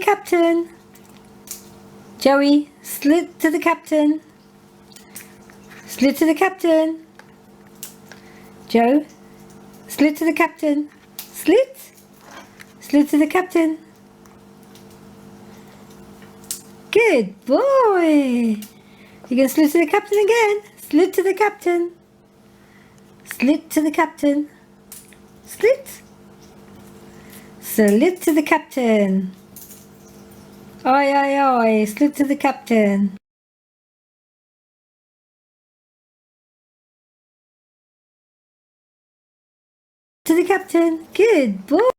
Captain. Joey, salute to the captain. Salute to the captain. Joe, salute to the captain. Salute. Salute to the captain. Good boy. You can salute to the captain again. Salute to the captain. Salute to the captain. Salute. Salute to the captain. Oi, oi, oi. Salute to the captain. To the captain. Good boy.